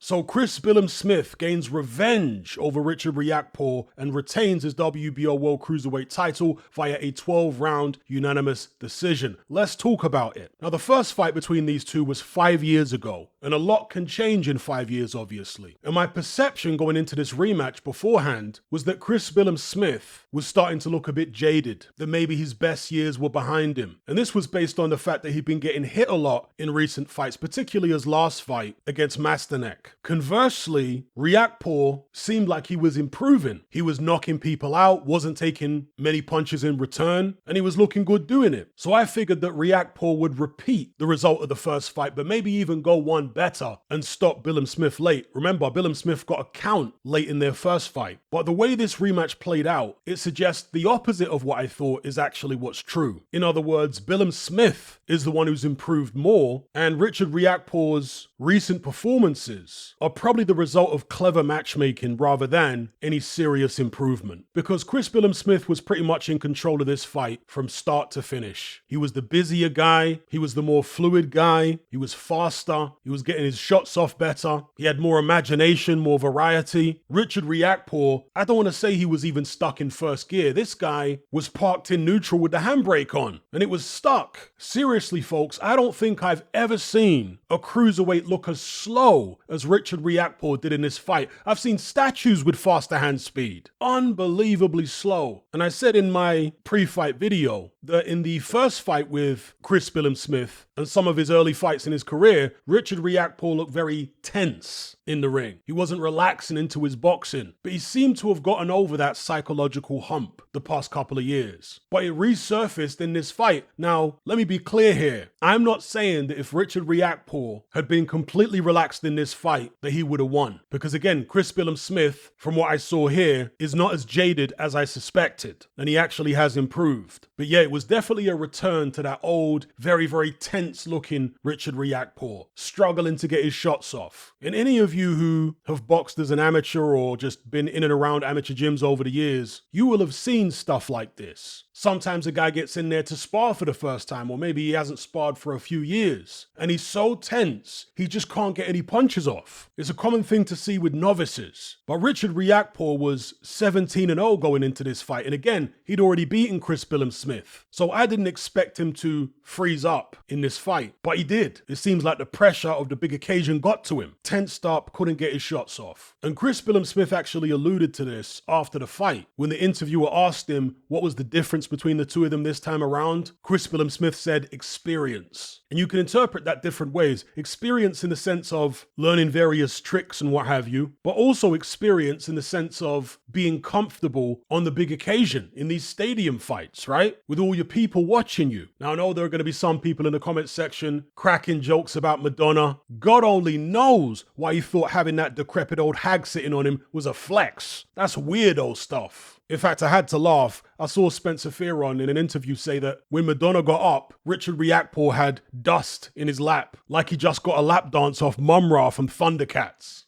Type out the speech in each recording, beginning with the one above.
So Chris Billam-Smith gains revenge over Richard Riakporhe and retains his WBO World Cruiserweight title via a 12-round unanimous decision. Let's talk about it. Now, the first fight between these two was 5 years ago, and a lot can change in 5 years, obviously. And my perception going into this rematch beforehand was that Chris Billam-Smith was starting to look a bit jaded, that maybe his best years were behind him. And this was based on the fact that he'd been getting hit a lot in recent fights, particularly his last fight against Masterneck. Conversely, Riakporhe seemed like he was improving. He was knocking people out, wasn't taking many punches in return, and he was looking good doing it. So I figured that Riakporhe would repeat the result of the first fight, but maybe even go one better and stop Billam-Smith late. Remember, Billam-Smith got a count late in their first fight. But the way this rematch played out, it suggests the opposite of what I thought is actually what's true. In other words, Billam-Smith is the one who's improved more, and Richard Riakporhe's recent performances are probably the result of clever matchmaking rather than any serious improvement. Because Chris Billam-Smith was pretty much in control of this fight from start to finish. He was the busier guy, he was the more fluid guy, he was faster, he was getting his shots off better, he had more imagination, more variety. Richard Riakporhe, I don't want to say he was even stuck in first gear. This guy was parked in neutral with the handbrake on, and it was stuck. Seriously, folks, I don't think I've ever seen a cruiserweight look as slow as Richard Riakporhe did in this fight. I've seen statues with faster hand speed. Unbelievably slow. And I said in my pre-fight video that in the first fight with Chris Billam-Smith and some of his early fights in his career, Richard Riakporhe looked very tense in the ring. He wasn't relaxing into his boxing, but he seemed to have gotten over that psychological hump the past couple of years. But it resurfaced in this fight. Now, let me be clear here. I'm not saying that if Richard Riakporhe had been completely relaxed in this fight, that he would have won. Because again, Chris Billam-Smith, from what I saw here, is not as jaded as I suspected, and he actually has improved. But yeah, it was definitely a return to that old, very, very tense-looking Richard Riakporhe, struggling to get his shots off. And any of you who have boxed as an amateur or just been in and around amateur gyms over the years, you will have seen stuff like this. Sometimes a guy gets in there to spar for the first time, or maybe he hasn't sparred for a few years, and he's so tense, he just can't get any punches off. It's a common thing to see with novices. But Richard Riakporhe was 17-0 going into this fight, and again, he'd already beaten Chris Billam-Smith. So I didn't expect him to freeze up in this fight, but he did. It seems like the pressure of the big occasion got to him. Tensed up, couldn't get his shots off. And Chris Billam-Smith actually alluded to this after the fight. When the interviewer asked him what was the difference between the two of them this time around, Chris Billam-Smith said experience. And you can interpret that different ways. Experience in the sense of learning various tricks and what have you, but also experience in the sense of being comfortable on the big occasion in these stadium fights, right? With all your people watching you. Now, I know there are going to be some people in the comment section cracking jokes about Madonna. God only knows why he thought having that decrepit old hag sitting on him was a flex. That's weirdo stuff. In fact, I had to laugh. I saw Spencer Fearon in an interview say that when Madonna got up, Richard Riakporhe had dust in his lap, like he just got a lap dance off Mum-Ra from Thundercats.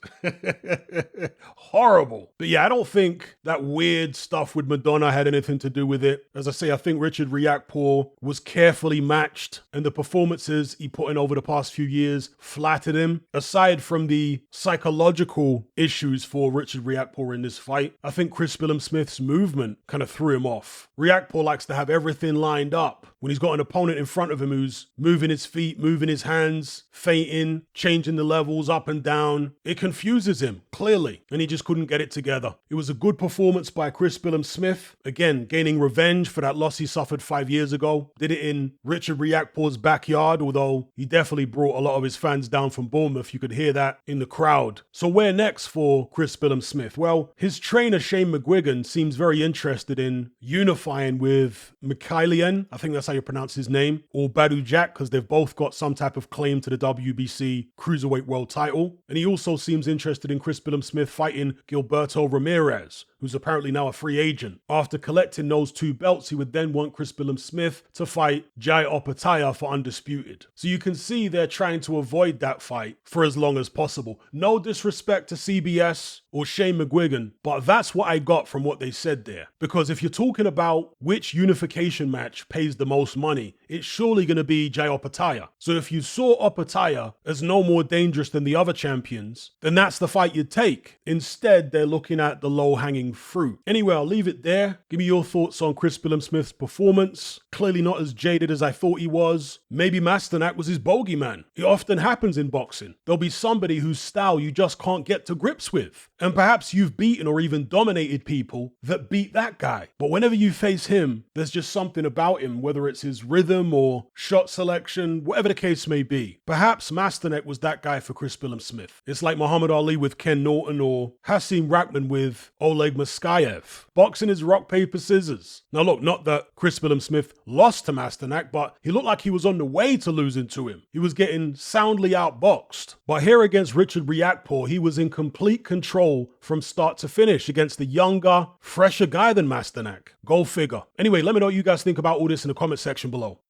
Horrible. But yeah, I don't think that weird stuff with Madonna had anything to do with it. As I say, I think Richard Riakporhe was carefully matched, and the performances he put in over the past few years flattered him. Aside from the psychological issues for Richard Riakporhe in this fight, I think Chris Billam-Smith's movement kind of threw him off. Riakporhe likes to have everything lined up. When he's got an opponent in front of him who's moving his feet, moving his hands, feinting, changing the levels up and down, it confuses him, clearly, and he just couldn't get it together. It was a good performance by Chris Billam-Smith, again, gaining revenge for that loss he suffered 5 years ago. Did it in Richard Riakporhe's backyard, although he definitely brought a lot of his fans down from Bournemouth. You could hear that in the crowd. So where next for Chris Billam-Smith? Well, his trainer, Shane McGuigan, seems very interested in unifying with Mikhailian, I think that's how you pronounce his name, or Badu Jack, because they've both got some type of claim to the WBC Cruiserweight World title. And he also seems interested in Chris Billam-Smith fighting Gilberto Ramirez, who's apparently now a free agent. After collecting those two belts, he would then want Chris Billam-Smith to fight Jai Opataya for Undisputed. So you can see they're trying to avoid that fight for as long as possible. No disrespect to CBS or Shane McGuigan, but that's what I got from what they said there. Because if you're talking about which unification match pays the most money, it's surely going to be Jai Opataya. So if you saw Opataya as no more dangerous than the other champions, then that's the fight you'd take. Instead, they're looking at the low-hanging fruit. Anyway, I'll leave it there. Give me your thoughts on Chris Billam-Smith's performance. Clearly not as jaded as I thought he was. Maybe Masternak was his bogeyman. It often happens in boxing. There'll be somebody whose style you just can't get to grips with. And perhaps you've beaten or even dominated people that beat that guy. But whenever you face him, there's just something about him, whether it's his rhythm or shot selection, whatever the case may be. Perhaps Masternak was that guy for Chris Billam-Smith. It's like Muhammad Ali with Ken Norton or Hasim Rahman with Oleg Muskayev. Boxing is rock, paper, scissors. Now look, not that Chris Billam-Smith lost to Masternak, but he looked like he was on the way to losing to him. He was getting soundly outboxed. But here against Richard Riakporhe, he was in complete control from start to finish against the younger, fresher guy than Masternak. Go figure. Anyway, let me know what you guys think about all this in the comment section below.